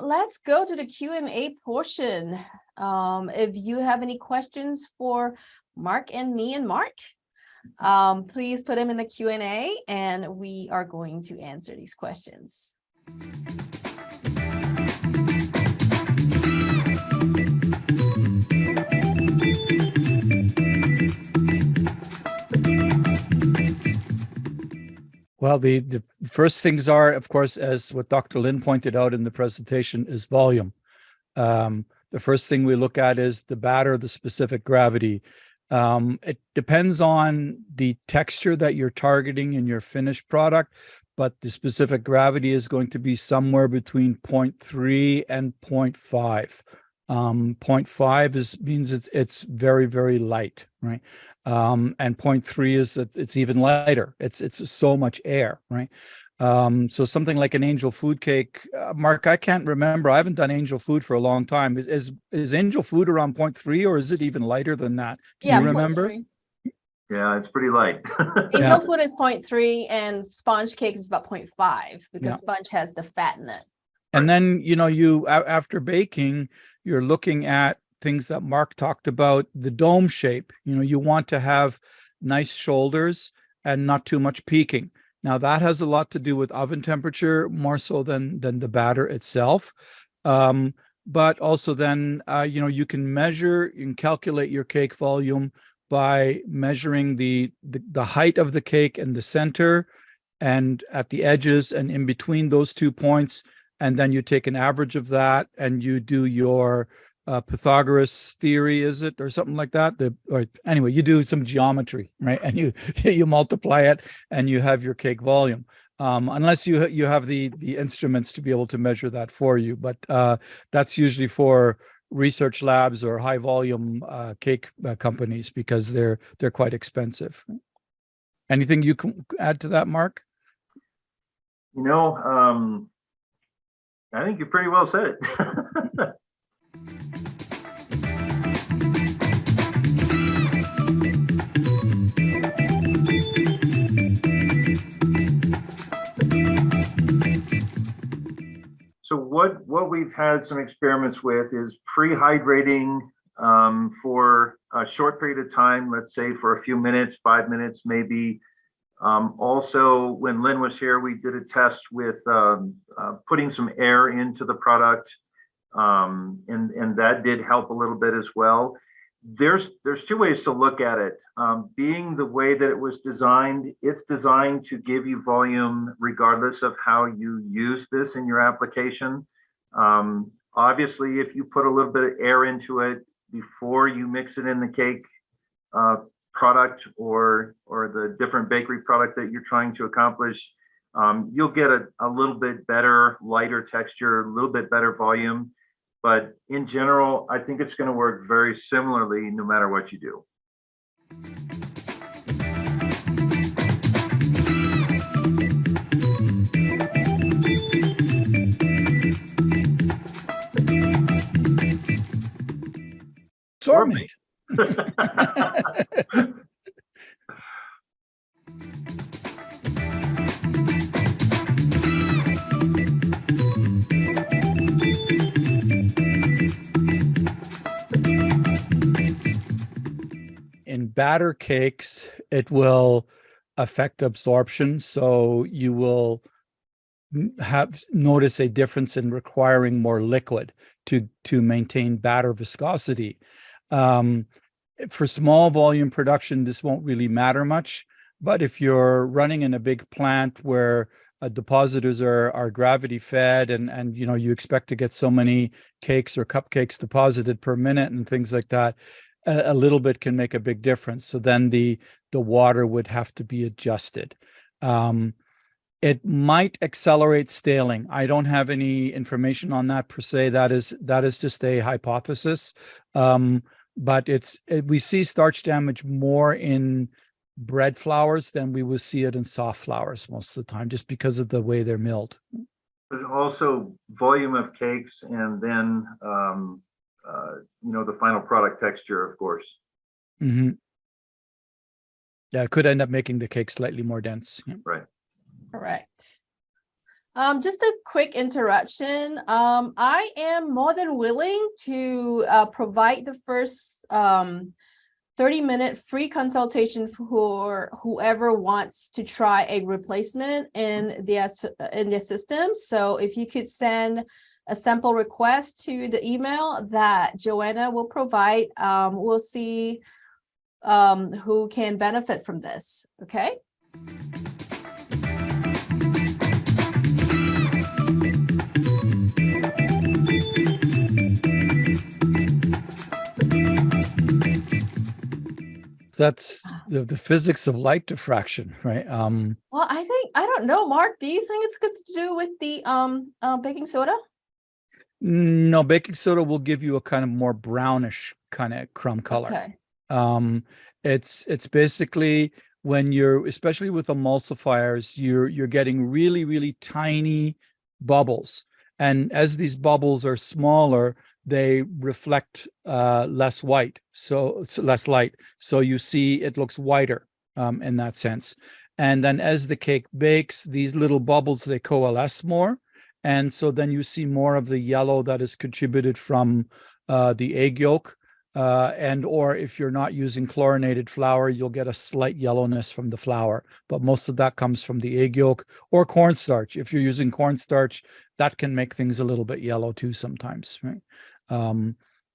let's go to the Q&A portion. If you have any questions for Marc and me and Marc, please put them in the Q&A and we are going to answer these questions. Well, the first things are, of course, as what Dr. Lin pointed out in the presentation, is volume. The first thing we look at is the batter, the specific gravity. It depends on the texture that you're targeting in your finished product, but the specific gravity is going to be somewhere between 0.3 and 0.5. 0.5 means it's very, very light, right? And 0.3 is that it's even lighter. It's so much air, right? So something like an angel food cake, Marc, I can't remember. I haven't done angel food for a long time. Is angel food around 0.3 or is it even lighter than that? Do you remember? 0.3. Yeah, it's pretty light. Angel food is 0.3 and sponge cake is about 0.5 because sponge has the fat in it. And then, you after baking, you're looking at things that Marc talked about, the dome shape. You want to have nice shoulders and not too much peaking. Now that has a lot to do with oven temperature, more so than the batter itself. But also then, you can measure and calculate your cake volume by measuring the height of the cake in the center and at the edges and in between those 2 points. And then you take an average of that and you do your Pythagoras theory, is it, or something like that? Or anyway, you do some geometry, right? And you multiply it and you have your cake volume. Unless you have the instruments to be able to measure that for you, but that's usually for research labs or high volume cake companies because they're quite expensive. Anything you can add to that, Marc? I think you pretty well said it. So what we've had some experiments with is pre-hydrating for a short period of time, let's say for a few minutes, 5 minutes maybe. Also, when Lynn was here, we did a test with putting some air into the product, and that did help a little bit as well. There's two ways to look at it. Being the way that it was designed, it's designed to give you volume regardless of how you use this in your application. Obviously, if you put a little bit of air into it before you mix it in the cake product or the different bakery product that you're trying to accomplish, you'll get a little bit better, lighter texture, a little bit better volume. But in general, I think it's going to work very similarly no matter what you do. Sorry. In batter cakes, it will affect absorption. So you will notice a difference in requiring more liquid to maintain batter viscosity. For small volume production, this won't really matter much. But if you're running in a big plant where depositors are gravity fed and you expect to get so many cakes or cupcakes deposited per minute and things like that, a little bit can make a big difference. So then the water would have to be adjusted. It might accelerate staling. I don't have any information on that per se. That is just a hypothesis. But we see starch damage more in bread flours than we would see it in soft flours most of the time, just because of the way they're milled. But also volume of cakes, and then the final product texture, of course. Mm-hmm. Yeah, it could end up making the cake slightly more dense. Yeah. Right. Correct. Just a quick interruption. I am more than willing to provide the first 30-minute free consultation for whoever wants to try egg replacement in their system. So if you could send a sample request to the email that Joanna will provide, we'll see who can benefit from this. Okay. That's the physics of light diffraction, right? Well, I don't know, Mark, do you think it's good to do with the baking soda? No, baking soda will give you a kind of more brownish kind of crumb color. Okay. It's basically when you're, especially with emulsifiers, you're getting really, really tiny bubbles. And as these bubbles are smaller, they reflect less white, so less light. So you see it looks whiter in that sense. And then as the cake bakes, these little bubbles, they coalesce more. And so then you see more of the yellow that is contributed from the egg yolk. And or if you're not using chlorinated flour, you'll get a slight yellowness from the flour. But most of that comes from the egg yolk or cornstarch. If you're using cornstarch, that can make things a little bit yellow too sometimes, right?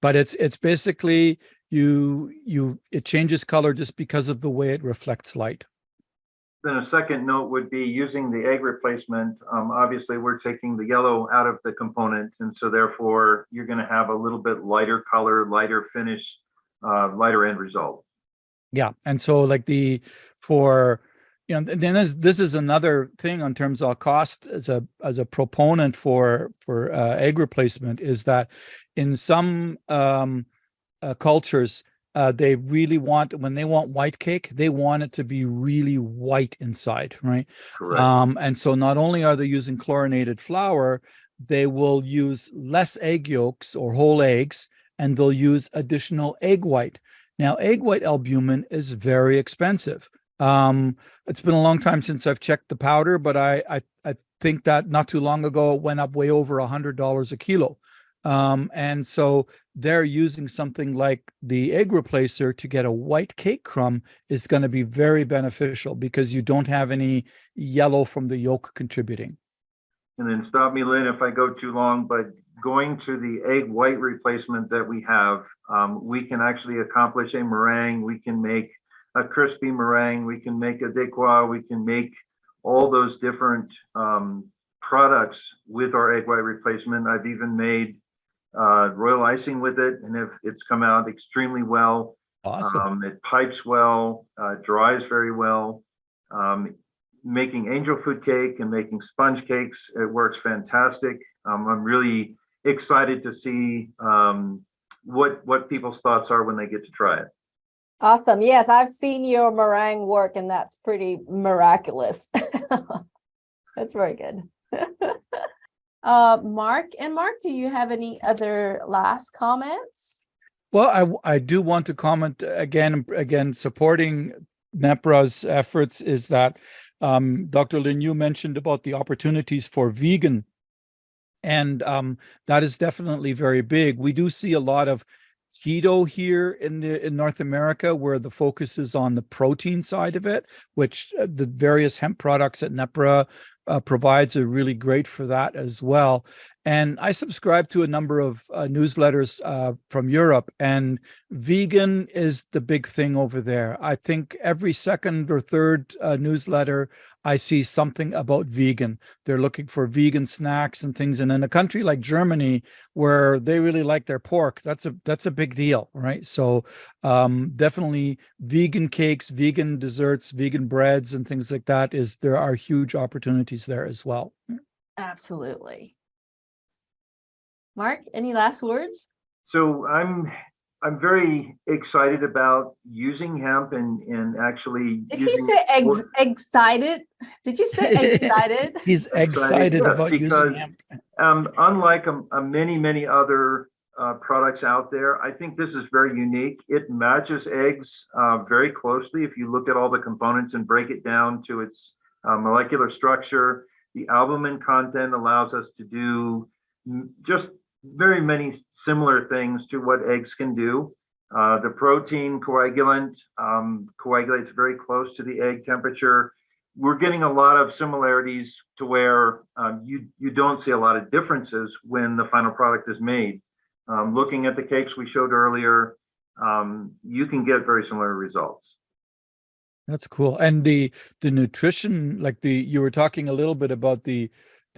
But it's basically it changes color just because of the way it reflects light. Then a second note would be using the egg replacement. Obviously, we're taking the yellow out of the component, and so therefore you're going to have a little bit lighter color, lighter finish, lighter end result. Yeah, and so like then this is another thing in terms of cost as a proponent for egg replacement, is that in some cultures, they really want, when they want white cake, they want it to be really white inside, right? Correct. And so not only are they using chlorinated flour, they will use less egg yolks or whole eggs, and they'll use additional egg white. Now, egg white albumin is very expensive. It's been a long time since I've checked the powder, but I think that not too long ago it went up way over $100 a kilo. And so they're using something like the egg replacer to get a white cake crumb is going to be very beneficial because you don't have any yellow from the yolk contributing. And then stop me, Lynn, if I go too long, but going to the egg white replacement that we have, we can actually accomplish a meringue. We can make a crispy meringue. We can make a décois. We can make all those different products with our egg white replacement. I've even made royal icing with it, and it's come out extremely well. Awesome. It pipes well, dries very well. Making angel food cake and making sponge cakes, it works fantastic. I'm really excited to see what people's thoughts are when they get to try it. Awesome. Yes, I've seen your meringue work, and that's pretty miraculous. That's very good. Mark, do you have any other last comments? Well, I do want to comment again, supporting Nepra's efforts is that Dr. Lin, you mentioned about the opportunities for vegan, and that is definitely very big. We do see a lot of keto here in North America, where the focus is on the protein side of it, which the various hemp products that Nepra provides are really great for that as well. And I subscribe to a number of newsletters from Europe, and vegan is the big thing over there. I think every second or third newsletter, I see something about vegan. They're looking for vegan snacks and things. And in a country like Germany, where they really like their pork, that's a big deal, right? So definitely vegan cakes, vegan desserts, vegan breads, and things like that there are huge opportunities there as well. Absolutely. Mark, any last words? So I'm very excited about using hemp and actually Did he say excited? Did you say excited? He's excited yes, about using hemp. Unlike many other products out there, I think this is very unique. It matches eggs very closely. If you look at all the components and break it down to its molecular structure, The albumin content allows us to do just very many similar things to what eggs can do. The protein coagulant coagulates very close to the egg temperature. We're getting a lot of similarities to where you don't see a lot of differences when the final product is made. Looking at the cakes we showed earlier, you can get very similar results. That's cool. And the nutrition, like you were talking a little bit about the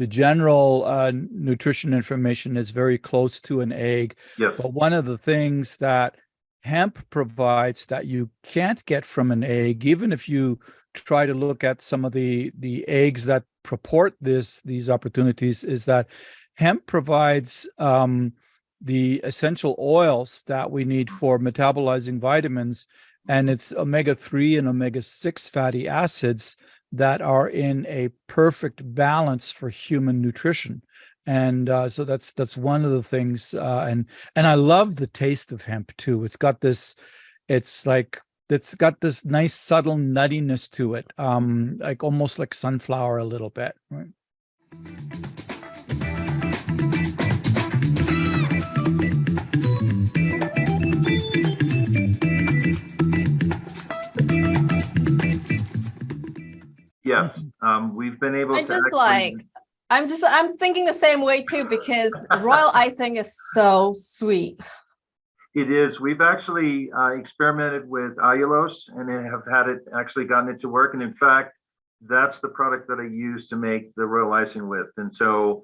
general nutrition information is very close to an egg. Yes. But one of the things that hemp provides that you can't get from an egg, even if you try to look at some of the eggs that purport these opportunities, is that hemp provides the essential oils that we need for metabolizing vitamins, and it's omega-3 and omega-6 fatty acids that are in a perfect balance for human nutrition. And so that's one of the things. And I love the taste of hemp too. It's got this nice subtle nuttiness to it, like almost like sunflower a little bit, right? Yes, we've been able to I'm thinking the same way too, because royal icing is so sweet. It is. We've actually experimented with allulose and have had it actually gotten it to work. And in fact, that's the product that I use to make the royal icing with. And so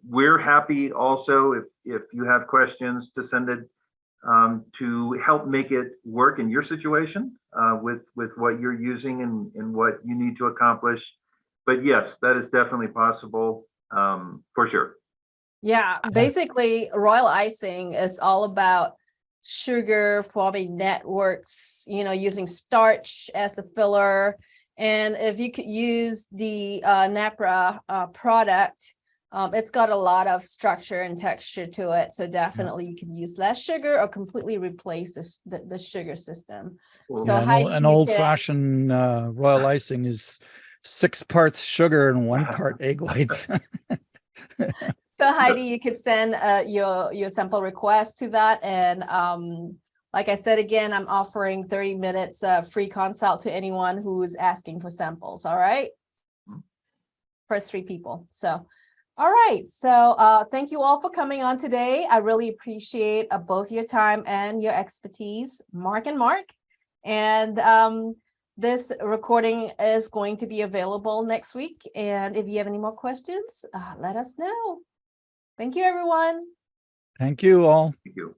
we're happy also if you have questions to send it to help make it work in your situation with what you're using and what you need to accomplish. But yes, that is definitely possible for sure. Yeah, basically royal icing is all about sugar forming networks, using starch as the filler. And if you could use the Nepra product, it's got a lot of structure and texture to it. So definitely you can use less sugar or completely replace the sugar system. Cool. So Yeah, an old-fashioned royal icing is 6 parts sugar and 1 part egg whites. So Heidi, you could send your sample request to that. And like I said, again, I'm offering 30 minutes free consult to anyone who's asking for samples. All right. First 3 people. So, all right. So thank you all for coming on today. I really appreciate both your time and your expertise, Marc and Marc. And this recording is going to be available next week. And if you have any more questions, let us know. Thank you, everyone. Thank you all. Thank you.